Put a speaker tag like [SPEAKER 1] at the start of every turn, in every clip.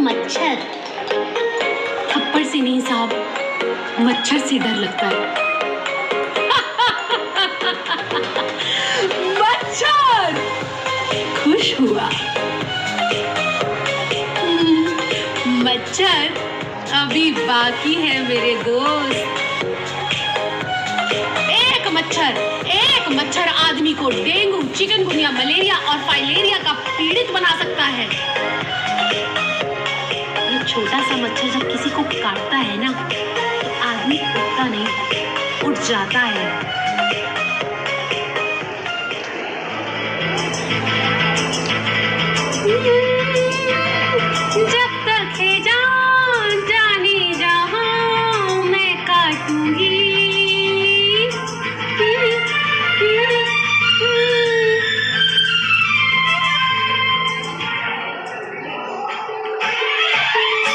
[SPEAKER 1] मच्छर।
[SPEAKER 2] थप्पड़ से नहीं साहब, मच्छर से डर लगता है। मच्छर खुश हुआ। मच्छर अभी बाकी है मेरे दोस्त। एक मच्छर आदमी को डेंगू, चिकनगुनिया, मलेरिया और फाइलेरिया का पीड़ित बना सकता है। ये छोटा सा मच्छर जब किसी को काटता है ना, तो आदमी उठता नहीं, उठ जाता है। जब तक है जान जाने जहां मैं काटूंगी।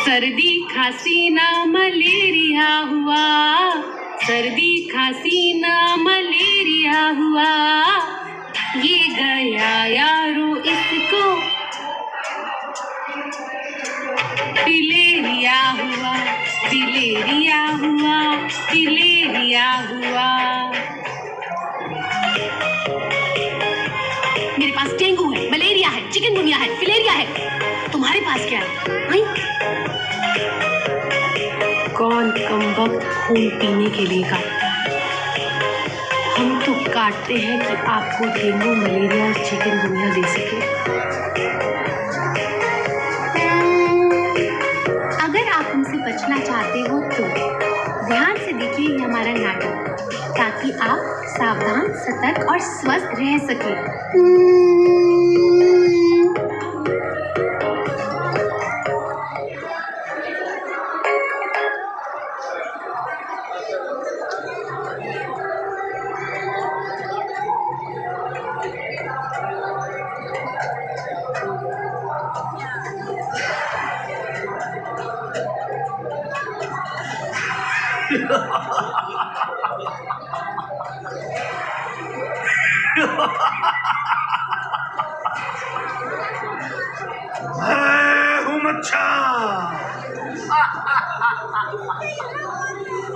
[SPEAKER 2] सर्दी खांसी ना मलेरिया हुआ, सर्दी खांसी ना मलेरिया हुआ, ये गया यारो इसको फिलेरिया हुआ, फिलेरिया हुआ, फिलेरिया हुआ। मेरे पास डेंगू है, मलेरिया है, चिकनगुनिया है, फिलेरिया है। तुम्हारे पास क्या है? कौन कमबख्त खून पीने के लिए का? हम तो काटते हैं कि आपको डेंगू, मलेरिया और चिकनगुनिया दे सके। अगर आप हमसे बचना चाहते हो तो ध्यान से देखिए ये हमारा नाटक, ताकि आप सावधान, सतर्क और स्वस्थ रह सके।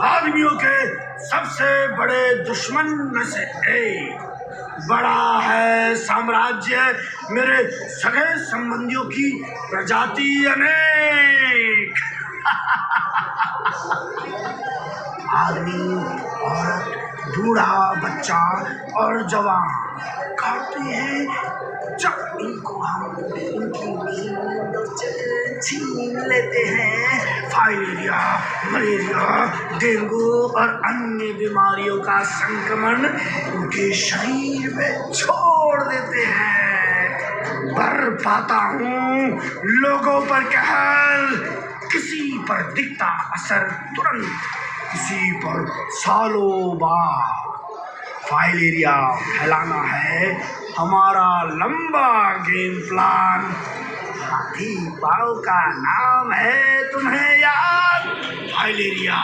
[SPEAKER 3] आदमियों के सबसे बड़े दुश्मन में से एक, बड़ा है साम्राज्य मेरे सगे संबंधियों की प्रजाति अनेक। आदमी, औरत, बूढ़ा, बच्चा और जवान काटते हैं जब इनको हम इनकी नींद छीन लेते हैं। फाइलेरिया, मलेरिया, डेंगू और अन्य बीमारियों का संक्रमण उनके शरीर में छोड़ देते हैं। बर पाता हूँ लोगों पर कहर, किसी पर दिखता असर तुरंत, किसी पर सालों बाद। फाइलेरिया फैलाना है हमारा लंबा गेम प्लान। हाथी पाँव का नाम है तुम्हें याद? फाइलेरिया,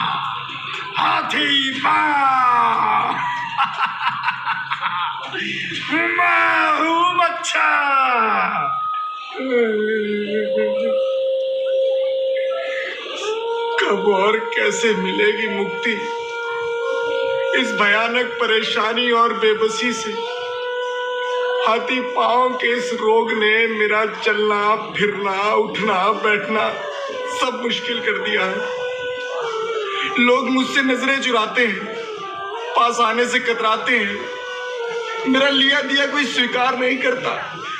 [SPEAKER 3] हाथी पाँव। मैं हूँ मच्छर।
[SPEAKER 4] कब और कैसे मिलेगी मुक्ति इस भयानक परेशानी और बेबसी से? हाथी पांव के इस रोग ने मेरा चलना, फिरना, उठना, बैठना सब मुश्किल कर दिया है। लोग मुझसे नजरें चुराते हैं, पास आने से कतराते हैं, मेरा लिया दिया कोई स्वीकार नहीं करता।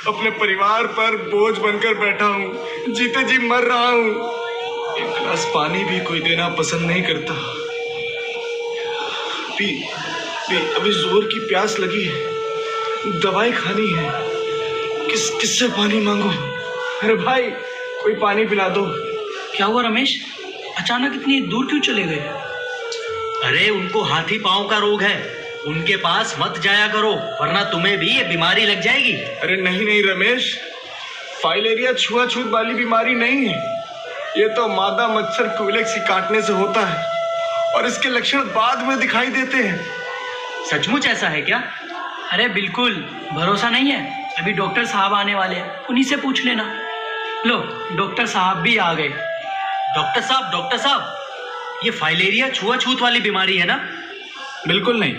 [SPEAKER 4] अपने परिवार पर बोझ बनकर बैठा हूँ, जीते जी मर रहा हूँ। एक गिलास पानी भी कोई देना पसंद नहीं करता। अभी जोर की प्यास लगी है, दवाई खानी है, किससे पानी मांगो? अरे भाई, कोई पानी पिला दो।
[SPEAKER 5] क्या हुआ रमेश, अचानक इतनी दूर क्यों चले गए?
[SPEAKER 6] अरे उनको हाथी पांव का रोग है, उनके पास मत जाया करो वरना तुम्हें भी ये बीमारी लग जाएगी।
[SPEAKER 4] अरे नहीं रमेश, फाइलेरिया छुआछूत वाली बीमारी नहीं है। ये तो मादा मच्छर क्यूलेक्स काटने से होता है और इसके लक्षण बाद में दिखाई देते हैं।
[SPEAKER 5] सचमुच ऐसा है क्या? अरे बिल्कुल, भरोसा नहीं है? अभी डॉक्टर साहब आने वाले हैं, उन्हीं से पूछ लेना। लो, डॉक्टर साहब भी आ गए।
[SPEAKER 6] डॉक्टर साहब, ये फाइलेरिया छुआछूत वाली बीमारी है ना?
[SPEAKER 4] बिल्कुल नहीं,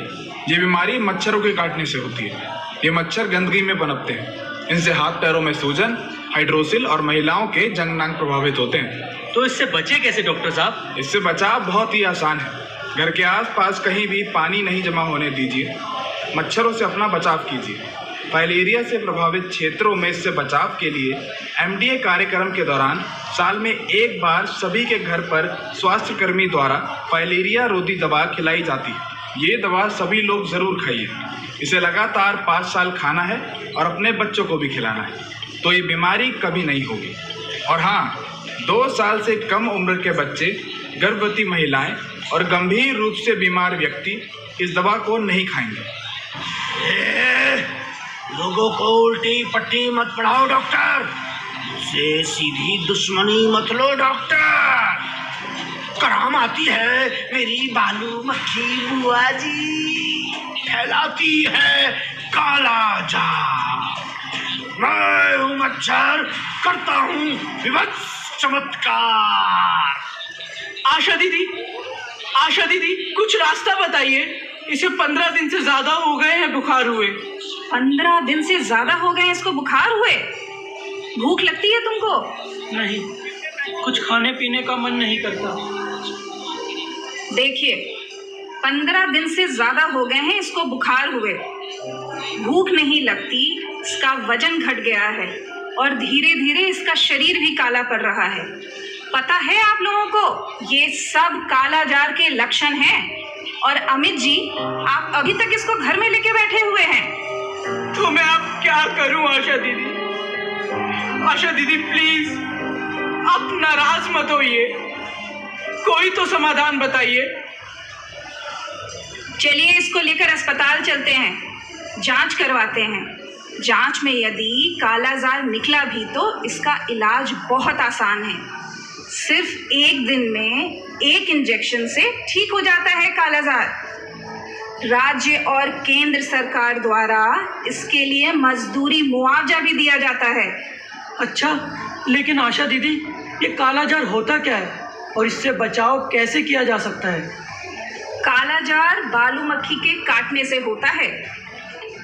[SPEAKER 4] ये बीमारी मच्छरों के काटने से होती है। ये मच्छर गंदगी में पनपते हैं। इनसे हाथ पैरों में सूजन, हाइड्रोसिल और महिलाओं के जंगनांग प्रभावित होते हैं।
[SPEAKER 6] तो इससे बचे कैसे डॉक्टर साहब?
[SPEAKER 4] इससे बचाव बहुत ही आसान है। घर के आसपास कहीं भी पानी नहीं जमा होने दीजिए। मच्छरों से अपना बचाव कीजिए। फाइलेरिया से प्रभावित क्षेत्रों में इससे बचाव के लिए एमडीए कार्यक्रम के दौरान साल में एक बार सभी के घर पर स्वास्थ्यकर्मी द्वारा फाइलेरिया रोधी दवा खिलाई जाती है। ये दवा सभी लोग ज़रूर खाइए। इसे लगातार 5 साल खाना है और अपने बच्चों को भी खिलाना है, तो ये बीमारी कभी नहीं होगी। और हाँ, 2 साल से कम उम्र के बच्चे, गर्भवती महिलाएं और गंभीर रूप से बीमार व्यक्ति इस दवा को नहीं खाएंगे।
[SPEAKER 3] लोगों को उल्टी पट्टी मत पढ़ाओ डॉक्टर, मुझसे सीधी दुश्मनी मत लो डॉक्टर। कराम आती है मेरी बालू मक्खी बुआ जी, फैलाती है काला जाल। मैं हूँ मच्छर, करता हूँ विभत्स चमत्कार।
[SPEAKER 5] आशा दीदी, कुछ रास्ता बताइए। इसे 15 दिन से ज्यादा हो गए हैं बुखार हुए।
[SPEAKER 1] 15 दिन से ज्यादा हो गए इसको बुखार हुए? भूख लगती है तुमको?
[SPEAKER 5] नहीं, कुछ खाने पीने का मन नहीं करता।
[SPEAKER 1] देखिए, 15 दिन से ज्यादा हो गए हैं इसको बुखार हुए, भूख नहीं लगती, इसका वजन घट गया है और धीरे धीरे इसका शरीर भी काला पड़ रहा है। पता है आप लोगों को, ये सब काला जार के लक्षण हैं। और अमित जी, आप अभी तक इसको घर में लेके बैठे हुए हैं।
[SPEAKER 5] तो मैं अब क्या करूं आशा दीदी, प्लीज आप नाराज मत होइए, कोई तो समाधान बताइए।
[SPEAKER 1] चलिए इसको लेकर अस्पताल चलते हैं, जांच करवाते हैं। जांच में यदि कालाजार निकला भी तो इसका इलाज बहुत आसान है। सिर्फ 1 दिन में 1 इंजेक्शन से ठीक हो जाता है कालाजार। राज्य और केंद्र सरकार द्वारा इसके लिए मजदूरी मुआवजा भी दिया जाता है।
[SPEAKER 5] अच्छा, लेकिन आशा दीदी, ये कालाजार होता क्या है और इससे बचाव कैसे किया जा सकता है?
[SPEAKER 1] कालाजार बालू मक्खी के काटने से होता है।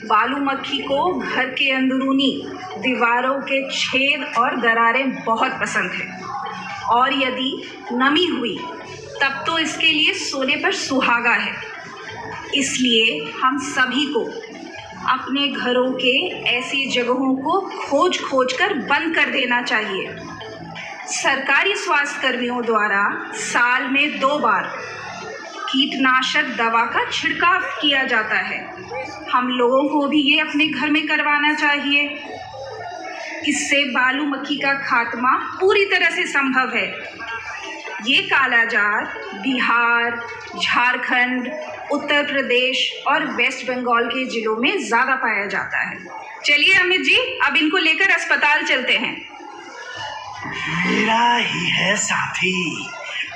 [SPEAKER 1] बालू मक्खी को घर के अंदरूनी दीवारों के छेद और दरारें बहुत पसंद है, और यदि नमी हुई तब तो इसके लिए सोने पर सुहागा है। इसलिए हम सभी को अपने घरों के ऐसी जगहों को खोज कर बंद कर देना चाहिए। सरकारी स्वास्थ्य कर्मियों द्वारा साल में 2 बार कीटनाशक दवा का छिड़काव किया जाता है। हम लोगों को भी ये अपने घर में करवाना चाहिए। इससे बालू मक्खी का खात्मा पूरी तरह से संभव है। ये कालाजार बिहार, झारखंड, उत्तर प्रदेश और वेस्ट बंगाल के जिलों में ज़्यादा पाया जाता है। चलिए अमित जी, अब इनको लेकर अस्पताल चलते हैं।
[SPEAKER 3] मेरा ही है साथी,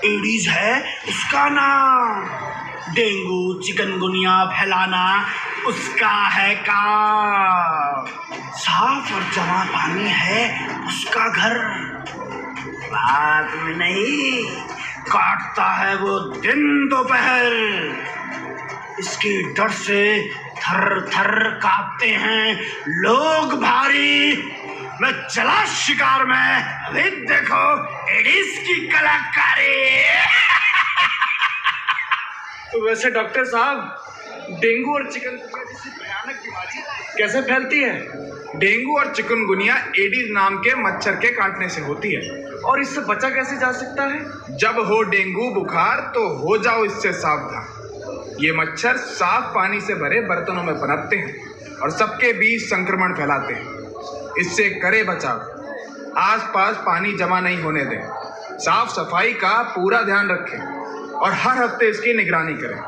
[SPEAKER 3] एडीज है उसका नाम। डेंगू चिकनगुनिया फैलाना उसका है काम। साफ और जमा पानी है उसका घर। रात में नहीं, काटता है वो दिन दोपहर। इसके डर से थर थर कांपते हैं लोग भारी। मैं चला शिकार में, अभी देखो एडिस की कलाकारी।
[SPEAKER 4] तो वैसे डॉक्टर साहब, डेंगू और चिकनगुनिया जैसी भयानक बीमारी कैसे फैलती है? डेंगू और चिकनगुनिया एडीज नाम के मच्छर के काटने से होती है। और इससे बचा कैसे जा सकता है? जब हो डेंगू बुखार तो हो जाओ इससे सावधान। ये मच्छर साफ पानी से भरे बर्तनों में पनपते हैं और सबके बीच संक्रमण फैलाते हैं। इससे करे बचाव। आसपास पानी जमा नहीं होने दें। साफ सफाई का पूरा ध्यान रखें और हर हफ्ते इसकी निगरानी करें।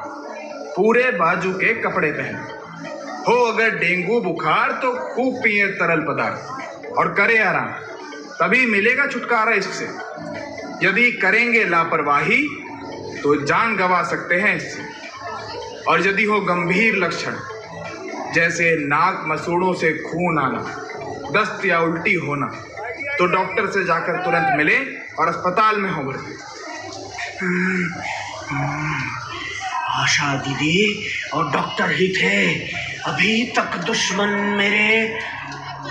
[SPEAKER 4] पूरे बाजू के कपड़े पहनें। हो अगर डेंगू बुखार तो खूब पिए तरल पदार्थ और करें आराम, तभी मिलेगा छुटकारा इससे। यदि करेंगे लापरवाही तो जान गंवा सकते हैं इससे। और यदि हो गंभीर लक्षण जैसे नाक मसूड़ों से खून आना, दस्त या उल्टी होना, तो डॉक्टर से जाकर तुरंत मिले और अस्पताल में हो भर्ती।
[SPEAKER 3] आशा दीदी और डॉक्टर ही थे अभी तक दुश्मन मेरे,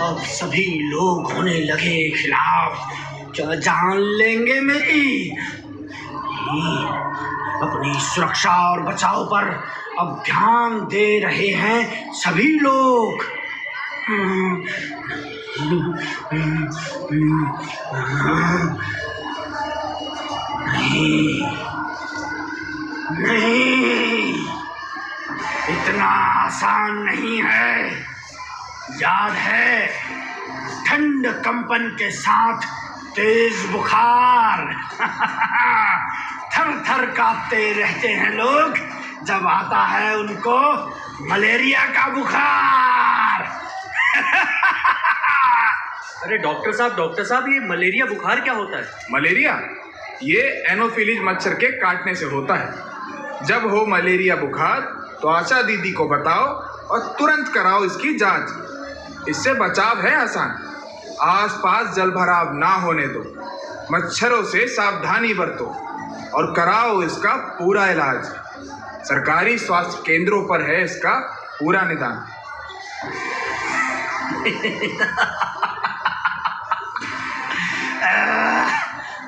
[SPEAKER 3] अब सभी लोग होने लगे खिलाफ, क्या जान लेंगे मेरी। अपनी सुरक्षा और बचाव पर अब ध्यान दे रहे हैं सभी लोग। नहीं, इतना आसान नहीं है। याद है, ठंड कंपन के साथ तेज बुखार। थर थर कांपते रहते हैं लोग जब आता है उनको मलेरिया का बुखार।
[SPEAKER 6] अरे डॉक्टर साहब ये मलेरिया बुखार क्या होता है?
[SPEAKER 4] मलेरिया ये एनोफिलीज मच्छर के काटने से होता है। जब हो मलेरिया बुखार तो आशा दीदी को बताओ और तुरंत कराओ इसकी जांच। इससे बचाव है आसान। आसपास जलभराव ना होने दो, मच्छरों से सावधानी बरतो और कराओ इसका पूरा इलाज। सरकारी स्वास्थ्य केंद्रों पर है इसका पूरा निदान।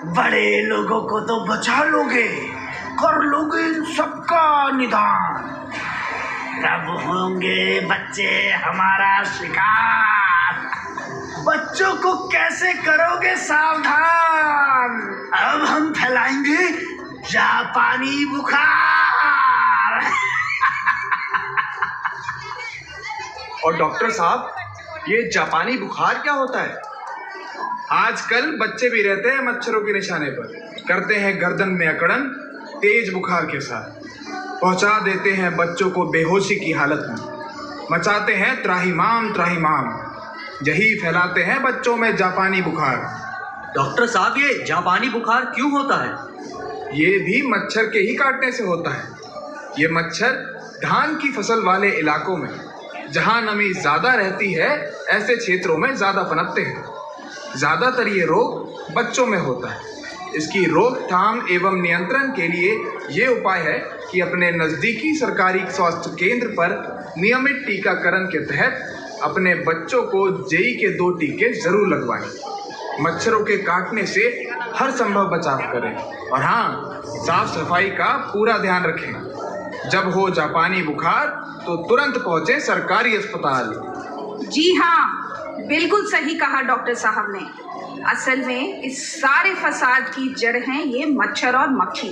[SPEAKER 3] बड़े लोगों को तो बचा लोगे, कर लोगे इन सबका निदान, तब होंगे बच्चे हमारा शिकार। बच्चों को कैसे करोगे सावधान? अब हम फैलाएंगे जापानी बुखार।
[SPEAKER 4] और डॉक्टर साहब ये जापानी बुखार क्या होता है? आजकल बच्चे भी रहते हैं मच्छरों के निशाने पर, करते हैं गर्दन में अकड़न तेज बुखार के साथ, पहुंचा देते हैं बच्चों को बेहोशी की हालत में, मचाते हैं त्राहिमाम त्राहिमाम, यही फैलाते हैं बच्चों में जापानी बुखार।
[SPEAKER 6] डॉक्टर साहब ये जापानी बुखार क्यों होता है?
[SPEAKER 4] ये भी मच्छर के ही काटने से होता है। ये मच्छर धान की फसल वाले इलाकों में जहाँ नमी ज़्यादा रहती है ऐसे क्षेत्रों में ज़्यादा पनपते हैं। ज़्यादातर ये रोग बच्चों में होता है। इसकी रोकथाम एवं नियंत्रण के लिए ये उपाय है कि अपने नज़दीकी सरकारी स्वास्थ्य केंद्र पर नियमित टीकाकरण के तहत अपने बच्चों को जेई के 2 टीके ज़रूर लगवाएं। मच्छरों के काटने से हर संभव बचाव करें और हाँ, साफ सफाई का पूरा ध्यान रखें। जब हो जापानी बुखार तो तुरंत पहुँचें सरकारी अस्पताल।
[SPEAKER 1] जी हाँ, बिल्कुल सही कहा डॉक्टर साहब ने। असल में इस सारे फसाद की जड़ हैं ये मच्छर और मक्खी।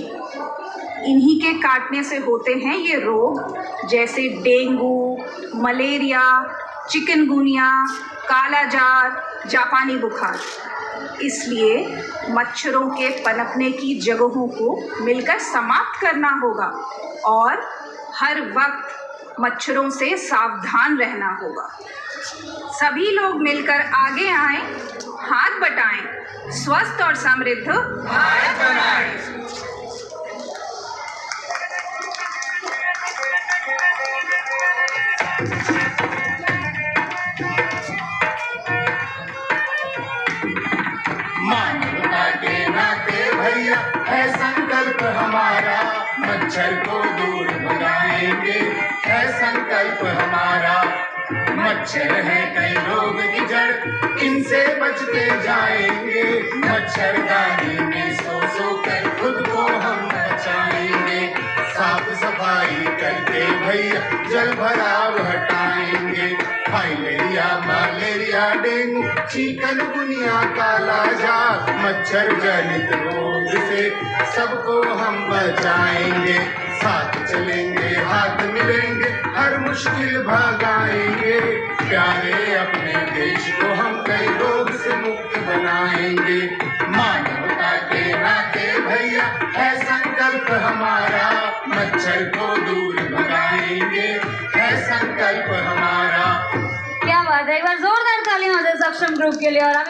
[SPEAKER 1] इन्हीं के काटने से होते हैं ये रोग, जैसे डेंगू, मलेरिया, चिकनगुनिया, कालाजार, जापानी बुखार। इसलिए मच्छरों के पनपने की जगहों को मिलकर समाप्त करना होगा और हर वक्त मच्छरों से सावधान रहना होगा। सभी लोग मिलकर आगे आएं, हाथ बटाएं, स्वस्थ और समृद्ध भारत बनाएं।
[SPEAKER 7] मानवता के नाते भैया है संकल्प हमारा, मच्छर को दूर भगाएंगे है संकल्प हमारा। मच्छर है कई रोग की जड़, इनसे बचते जाएंगे, मच्छरदानी में सो कर खुद को हम बचाएंगे। साफ सफाई करके भैया जल भराव हटाएंगे। फाइलेरिया, मलेरिया, डेंगू, चिकनगुनिया, कालाजार, मच्छर जनित रोग से सबको हम बचाएंगे। साथ चलेंगे, हाथ मिलेंगे, हर मुश्किल भगाएंगे। प्यारे अपने देश को हम कई रोग से मुक्त बनाएंगे। मानवता के नाते भैया है संकल्प हमारा, मच्छर को दूर भगाएंगे है संकल्प हमारा।
[SPEAKER 8] क्या बात है, एक बार जोरदार तालियां हो जाए सक्षम ग्रुप के लिए। और अब